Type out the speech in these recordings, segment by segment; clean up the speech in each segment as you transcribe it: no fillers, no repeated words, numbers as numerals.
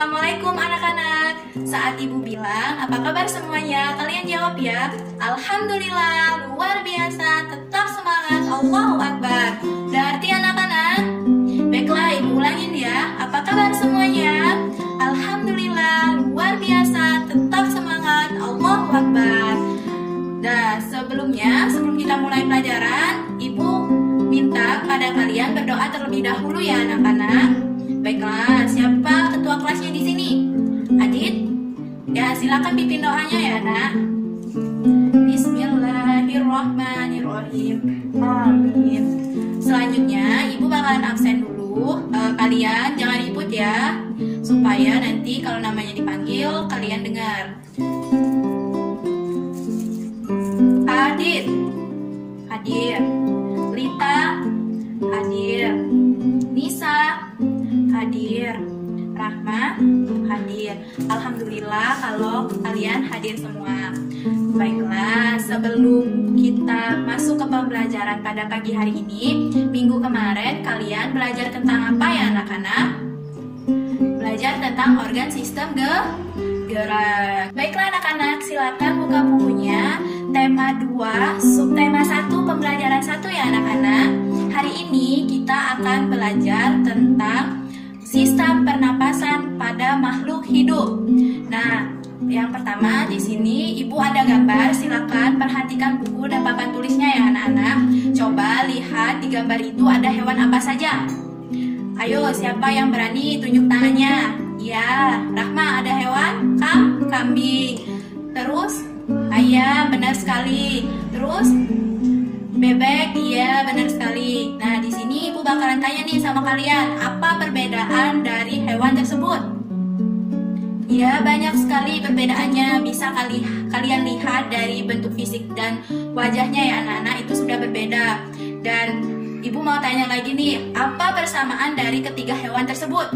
Assalamualaikum anak-anak. Saat ibu bilang, apa kabar semuanya? Kalian jawab ya. Alhamdulillah, luar biasa, tetap semangat, Allahu Akbar. Berarti anak-anak, baiklah ibu ulangin ya. Apa kabar semuanya? Alhamdulillah, luar biasa, tetap semangat, Allahu Akbar. Nah, sebelum kita mulai pelajaran, ibu minta pada kalian berdoa terlebih dahulu ya anak-anak. Baiklah, siapa ketua kelasnya di sini? Adit? Ya, silakan pimpin doanya ya, Nak. Bismillahirrahmanirrahim. Amin. Selanjutnya, ibu bakalan absen dulu. Kalian jangan ribut ya, supaya nanti kalau namanya dipanggil, kalian dengar. Adit, hadir. Lita, hadir. Nisa, hadir. Rahma, hadir. Alhamdulillah kalau kalian hadir semua. Baiklah, sebelum kita masuk ke pembelajaran pada pagi hari ini, minggu kemarin kalian belajar tentang apa ya anak-anak? Belajar tentang organ sistem gerak. Baiklah anak-anak, silakan buka bukunya. Tema 2, subtema 1, pembelajaran 1 ya anak-anak. Hari ini kita akan belajar tentang sistem pernapasan pada makhluk hidup. Nah, yang pertama di sini ibu ada gambar. Silakan perhatikan buku dan papan tulisnya ya anak-anak. Coba lihat di gambar itu ada hewan apa saja. Ayo, siapa yang berani tunjuk tangannya? Ya, Rahma, ada hewan? Kambing. Terus ayam, benar sekali. Terus bebek, iya benar sekali. Nah, di sini ibu bakalan tanya nih sama kalian, apa perbedaan dari hewan tersebut? Ya, banyak sekali perbedaannya. Bisa kalian lihat dari bentuk fisik dan wajahnya ya anak-anak, itu sudah berbeda. Dan ibu mau tanya lagi nih, apa persamaan dari ketiga hewan tersebut?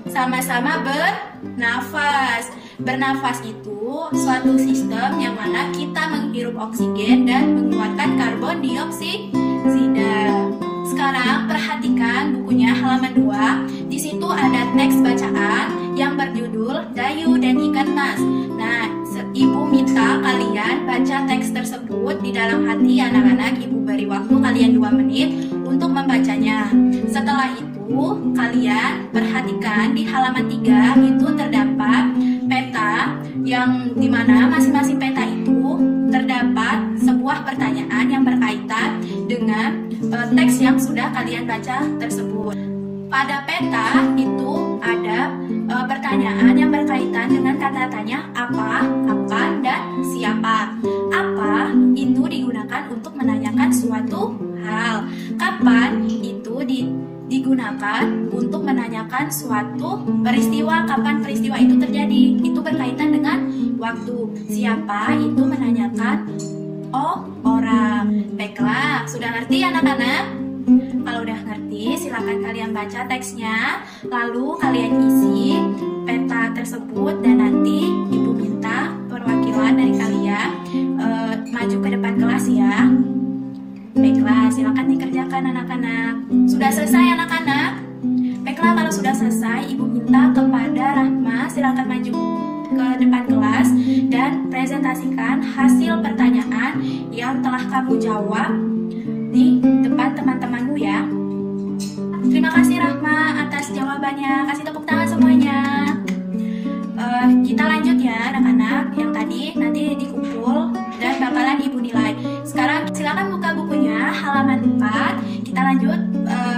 Sama-sama bernafas. Bernafas itu suatu sistem yang mana kita menghirup oksigen dan mengeluarkan karbon dioksida. Sekarang perhatikan bukunya halaman 2. Di situ ada teks bacaan yang berjudul Dayu dan Ikan Mas. Nah, ibu minta kalian baca teks tersebut di dalam hati anak-anak. Ibu beri waktu kalian 2 menit untuk membacanya. Setelah itu, kalian perhatikan di halaman 3 itu terdapat peta yang dimana masing-masing peta itu terdapat sebuah pertanyaan yang berkaitan dengan teks yang sudah kalian baca tersebut. Pada peta itu ada pertanyaan yang berkaitan dengan kata tanya apa, kapan, dan siapa. Apa itu digunakan untuk menanyakan suatu hal. Kapan itu digunakan untuk menanyakan suatu peristiwa, kapan peristiwa itu terjadi. Itu berkaitan dengan waktu. Siapa itu menanyakan orang. Baiklah, sudah ngerti anak-anak? Kalau udah ngerti, silakan kalian baca teksnya, lalu kalian isi peta tersebut, dan nanti ibu minta perwakilan dari kalian maju ke depan kelas ya. Baiklah, silakan dikerjakan anak-anak. Sudah selesai anak-anak? Baiklah, kalau sudah selesai, ibu minta kepada Rahma silakan maju ke depan kelas dan presentasikan hasil pertanyaan yang telah kamu jawab di depan teman-temanmu ya. Terima kasih Rahma atas jawabannya. Kasih tepuk tangan semuanya. Kita lanjut ya anak-anak. Yang tadi nanti dikumpul dan bakalan ibu nilai. Sekarang silakan buka bukunya halaman 4. Kita lanjut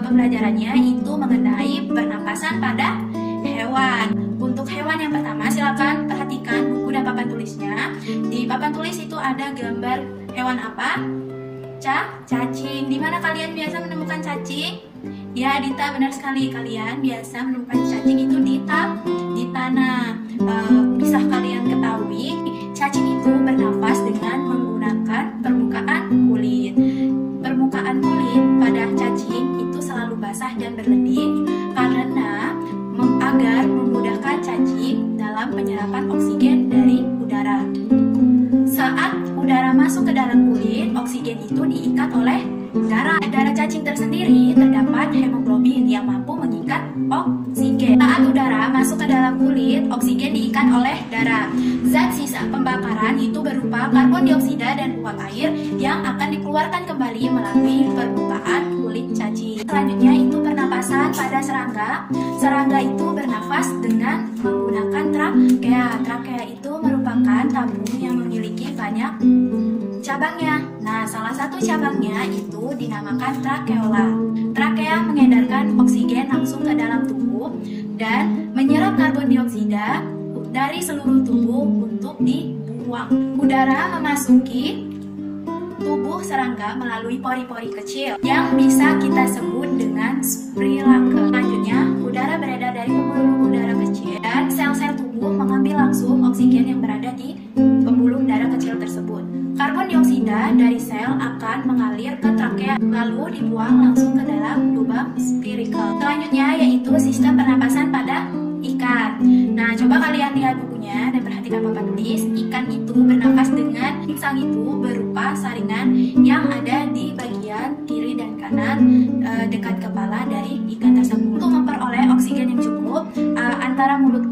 pembelajarannya, itu mengenai pernapasan pada hewan. Untuk hewan yang pertama, silakan perhatikan buku dan papan tulisnya. Di papan tulis itu ada gambar hewan apa? Cacing. Di mana kalian biasa menemukan cacing? Ya, Dita, benar sekali. Kalian biasa menemukan cacing itu di tanah. Bisa kalian ketahui, cacing itu bernafas dengan menggunakan permukaan kulit. Permukaan kulit pada cacing itu selalu basah dan berlending karena agar memudahkan cacing dalam penyerapan oksigen dari udara. Saat udara masuk ke dalam kulit, oksigen itu diikat oleh darah. Darah cacing tersendiri terdapat hemoglobin yang mampu mengikat oksigen. Saat udara masuk dioksida, oksigen diikat oleh darah. Zat sisa pembakaran itu berupa karbon dioksida dan uap air yang akan dikeluarkan kembali melalui permukaan kulit cacing. Selanjutnya itu pernapasan pada serangga. Serangga itu bernafas dengan menggunakan trakea. Trakea itu merupakan tabung yang memiliki banyak cabangnya. Nah, salah satu cabangnya itu dinamakan trakeola. Trakea mengedarkan oksigen langsung ke dalam tubuh dan menyerap karbon dioksida dari seluruh tubuh untuk dibuang. Udara memasuki tubuh serangga melalui pori-pori kecil yang bisa kita sebut dengan spirake. Selanjutnya, udara beredar dari pembuluh udara kecil dan sel-sel tubuh mengambil langsung oksigen yang berada di pembuluh darah kecil tersebut. Karbon dioksida dari sel akan mengalir ke trakea lalu dibuang langsung ke dalam lubang spirikal. Selanjutnya yaitu sistem pernapasan pada ikan. Nah, coba kalian lihat bukunya dan perhatikan papan tulis. Ikan itu bernafas dengan insang itu berupa saringan yang ada di bagian kiri dan kanan dekat kepala dari ikan tersebut. Untuk memperoleh oksigen yang cukup, antara mulut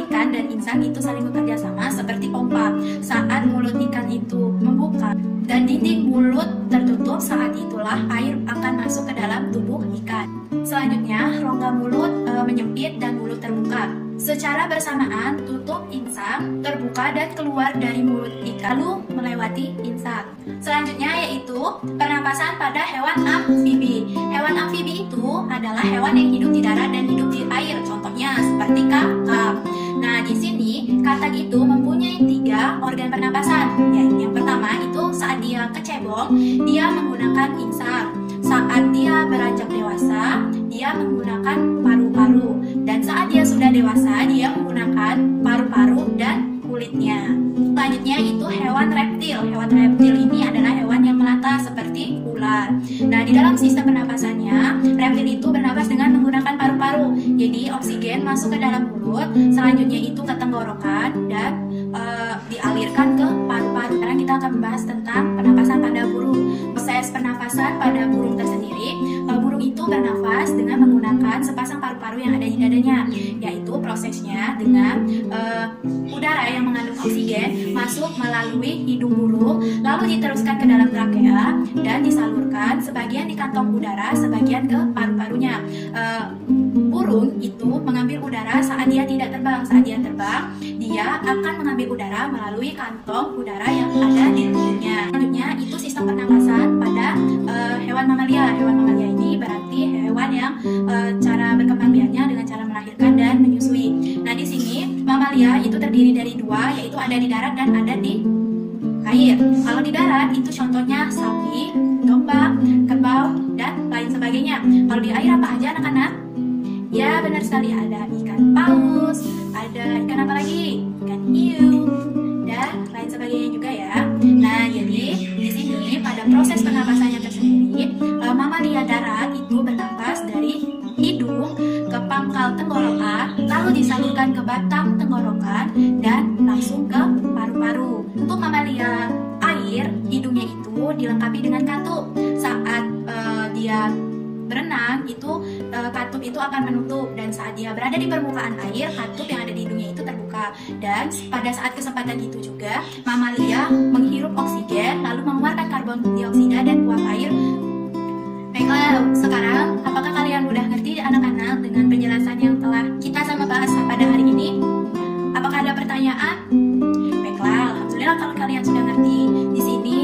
ikan dan insang itu saling bekerja sama seperti pompa. Saat mulut ikan itu membuka dan dinding mulut tertutup, saat itulah air akan masuk ke dalam tubuh ikan. Selanjutnya, rongga mulut menyempit dan mulut terbuka. Secara bersamaan, tutup insang terbuka dan keluar dari mulut ikan lalu melewati insang. Selanjutnya yaitu pernapasan pada hewan amfibi. Hewan amfibi itu adalah hewan yang hidup di darat dan hidup di air. Contohnya seperti kakap. Nah, di sini katak itu mempunyai 3 organ pernapasan. Yang pertama itu saat dia kecebong, dia menggunakan insang. Saat dia beranjak dewasa, dia menggunakan paru-paru. Dan saat dia sudah dewasa, dia menggunakan paru-paru dan kulitnya. Selanjutnya itu hewan reptil. Hewan reptil ini adalah hewan yang melata seperti ular. Nah, di dalam sistem pernapasannya, reptil itu bernapas dengan menggunakan paru-paru. Jadi oksigen masuk ke dalam mulut, selanjutnya itu ke tenggorokan dan dialirkan ke paru-paru. Sekarang kita akan membahas tentang pernapasan pada burung. Proses pernapasan pada burung tersendiri, burung itu bernafas dengan menggunakan sepasang paru-paru yang ada di dadanya, yaitu prosesnya dengan udara yang mengandung oksigen masuk melalui hidung burung, lalu diteruskan ke dalam trakea dan disalurkan sebagian di kantong udara, sebagian ke paru-parunya. Burung itu mengambil udara saat dia tidak terbang. Saat dia terbang, dia akan mengambil udara melalui kantong udara yang ada di tubuhnya. Selanjutnya itu sistem pernapasan pada hewan mamalia. Hewan mamalia ini berarti hewan yang cara berkembang biaknya dengan cara melahirkan dan menyusui. Nah, di sini mamalia itu terdiri dari 2, yaitu ada di darat dan ada di air. Kalau di darat itu contohnya sapi, domba, kerbau, dan lain sebagainya. Kalau di air apa aja anak-anak? Ya, benar sekali, ada ikan paus, ada ikan apa lagi? Ikan hiu, dan lain sebagainya juga ya. Nah, jadi di sini pada proses pernapasannya tersendiri, mamalia darat itu bernapas dari hidung ke pangkal tenggorokan, lalu disalurkan ke batang tenggorokan dan langsung ke paru-paru. Untuk mamalia air, hidungnya itu dilengkapi dengan katup. Saat dia berenang itu katup itu akan menutup, dan saat dia berada di permukaan air, katup yang ada di hidungnya itu terbuka. Dan pada saat kesempatan itu juga mamalia menghirup oksigen lalu mengeluarkan karbon dioksida dan uap air. Baiklah, sekarang apakah kalian udah ngerti anak-anak dengan penjelasan yang telah kita sama bahas pada hari ini? Apakah ada pertanyaan? Baiklah, alhamdulillah kalau kalian sudah ngerti. Di sini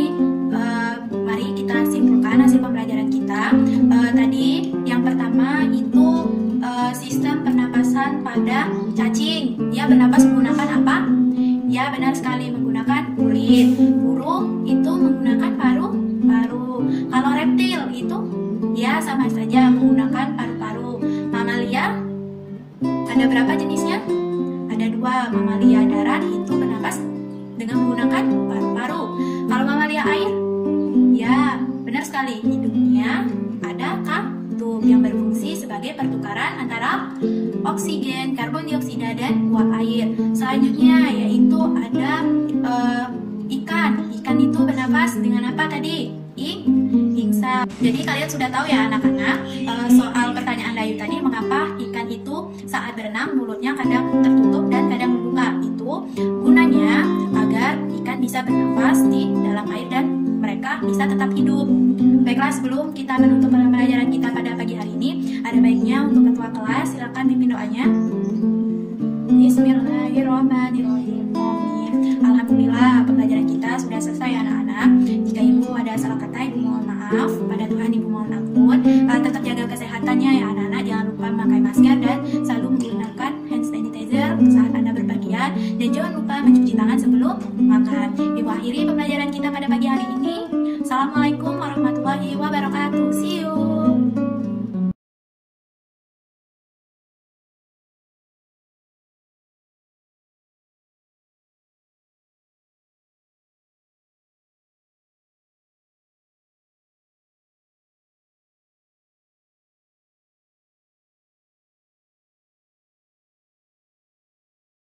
mari kita simpulkan hasil pembelajaran kita. Tadi yang pertama itu sistem pernapasan pada cacing. Dia bernapas menggunakan apa? Ya, benar sekali, menggunakan kulit. Burung itu menggunakan paru-paru. Kalau reptil itu ya sama saja menggunakan paru-paru. Mamalia ada berapa jenisnya? Ada 2. Mamalia darat itu bernapas dengan menggunakan paru-paru. Kalau mamalia air, ya benar sekali, hidungnya ada katup yang berfungsi sebagai pertukaran antara oksigen, karbon dioksida, dan uap air. Selanjutnya yaitu ada ikan. Ikan itu bernapas dengan apa tadi? Insang. Jadi kalian sudah tahu ya anak-anak, soal pertanyaan Dayu tadi, mengapa ikan itu saat berenang mulutnya kadang tertutup dan kadang membuka. Itu gunanya agar ikan bisa bernafas di dalam air dan mereka bisa tetap hidup. Baiklah, sebelum kita menutup pembelajaran kita pada pagi hari ini, ada baiknya untuk ketua kelas silakan pimpin doanya. Bismillahirrahmanirrahim. Alhamdulillah, pembelajaran kita sudah selesai anak-anak. Jika ibu ada salah kata, ibu mohon maaf.